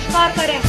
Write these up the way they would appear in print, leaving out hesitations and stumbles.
बहिष्कार करें।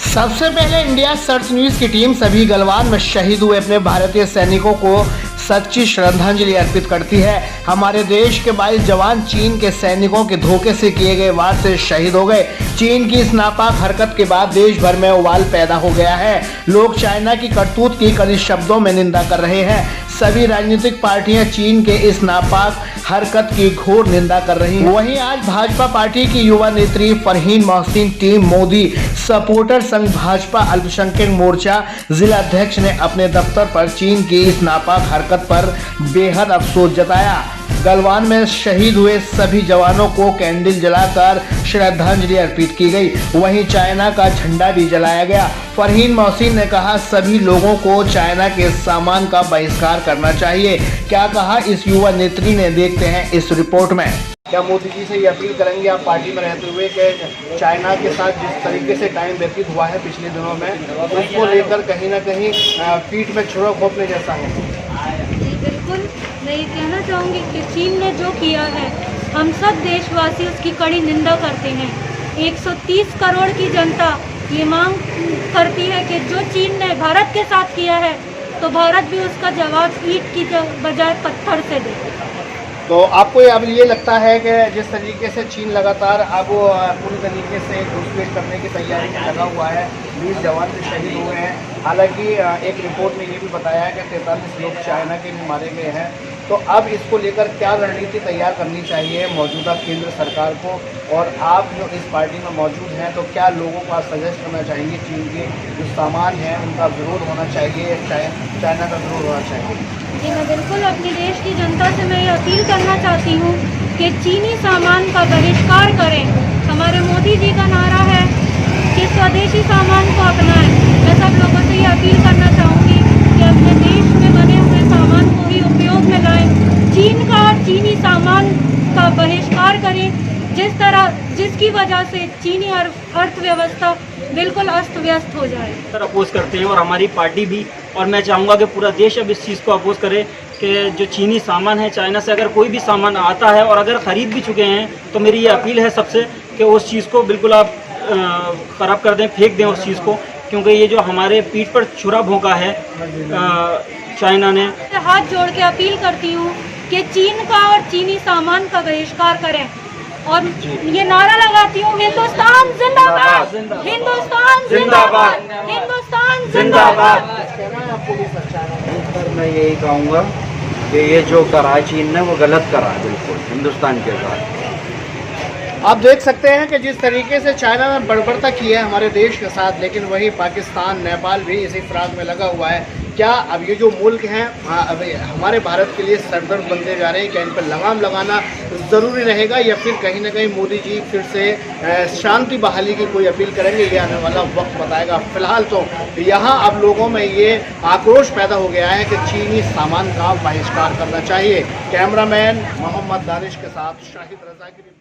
सबसे पहले इंडिया सर्च न्यूज की टीम सभी गलवान में शहीद हुए अपने भारतीय सैनिकों को सच्ची श्रद्धांजलि अर्पित करती है। हमारे देश के 22 जवान चीन के सैनिकों के धोखे से किए गए वार से शहीद हो गए। चीन की इस नापाक हरकत के बाद देश भर में उबाल पैदा हो गया है। लोग चाइना की करतूत की कड़ी शब्दों में निंदा कर रहे हैं। सभी राजनीतिक पार्टियां चीन के इस नापाक हरकत की घोर निंदा कर रही हैं। वहीं आज भाजपा पार्टी की युवा नेत्री फरहीन मोहसिन टीम मोदी सपोर्टर संघ भाजपा अल्पसंख्यक मोर्चा जिला अध्यक्ष ने अपने दफ्तर पर चीन की इस नापाक हरकत पर बेहद अफसोस जताया। गलवान में शहीद हुए सभी जवानों को कैंडल जलाकर श्रद्धांजलि अर्पित की गई। वहीं चाइना का झंडा भी जलाया गया। फरहीन मोहसिन ने कहा सभी लोगों को चाइना के सामान का बहिष्कार करना चाहिए। क्या कहा इस युवा नेत्री ने, देखते हैं इस रिपोर्ट में। क्या मोदी जी से ये अपील करेंगे आप पार्टी में रहते हुए कि चाइना के साथ जिस तरीके से टाइम व्यतीत हुआ है पिछले दिनों में, उसको लेकर कहीं ना कहीं पीठ में छुरा घोंपने जैसा है? बिल्कुल, मैं ये कहना चाहूँगी कि चीन ने जो किया है, हम सब देशवासी उसकी कड़ी निंदा करते हैं। 130 करोड़ की जनता ये मांग करती है कि जो चीन ने भारत के साथ किया है, तो भारत भी उसका जवाब ईंट की बजाय पत्थर से दे। तो आपको अब ये लगता है कि जिस तरीके से चीन लगातार अब पूरी तरीके से घुसपैठ करने की तैयारी में लगा हुआ है, 20 जवान भी शहीद हुए हैं। हालांकि एक रिपोर्ट में ये भी बताया है कि 43 लोग चाइना के भी मारे गए हैं। तो अब इसको लेकर क्या रणनीति तैयार करनी चाहिए मौजूदा केंद्र सरकार को, और आप जो इस पार्टी में मौजूद हैं तो क्या लोगों को आप सजेस्ट करना चाहेंगे? चीन के जो सामान है उनका विरोध होना चाहिए, चाइना का विरोध होना चाहिए? जी, मैं बिल्कुल अपने देश की जनता से मैं ये अपील करना चाहती हूँ कि चीनी सामान का बहिष्कार करें। हमारे मोदी जी का नारा है कि स्वदेशी सामान को अपनाएं। मैं सब लोगों से ये अपील करना चाहूँगी कि अपने देश में बने हुए सामान को ही उपयोग में लाएं। चीन का और चीनी सामान का बहिष्कार करें, जिसकी वजह से चीनी अर्थव्यवस्था बिल्कुल अस्त व्यस्त हो जाए। अपोज करते हैं और हमारी पार्टी भी, और मैं चाहूँगा कि पूरा देश अब इस चीज़ को अपोज करे कि जो चीनी सामान है, चाइना से अगर कोई भी सामान आता है और अगर ख़रीद भी चुके हैं, तो मेरी ये अपील है सबसे कि उस चीज़ को बिल्कुल आप ख़राब कर दें, फेंक दें उस चीज़ को, क्योंकि ये जो हमारे पीठ पर छुरा भोंका है चाइना ने। हाथ जोड़ के अपील करती हूँ कि चीन का और चीनी सामान का बहिष्कार करें, और ये नारा लगाती हूँ, हिंदुस्तान जिंदाबाद, हिंदुस्तान जिंदाबाद, हिंदुस्तान जिंदाबाद। मैं यही कहूँगा कि ये जो करा चीन ने वो गलत करा, बिल्कुल हिंदुस्तान के साथ। आप देख सकते हैं कि जिस तरीके से चाइना ने बर्बरता की है हमारे देश के साथ, लेकिन वही पाकिस्तान, नेपाल भी इसी फिराक में लगा हुआ है। क्या अब ये जो मुल्क हैं अब हमारे भारत के लिए सरदर्द बनते जा रहे हैं? क्या इन पर लगाम लगाना ज़रूरी रहेगा, या फिर कहीं ना कहीं मोदी जी फिर से शांति बहाली की कोई अपील करेंगे? ये आने वाला वक्त बताएगा। फिलहाल तो यहाँ अब लोगों में ये आक्रोश पैदा हो गया है कि चीनी सामान का बहिष्कार करना चाहिए। कैमरामैन मोहम्मद दानिश के साथ शाहिद रजा की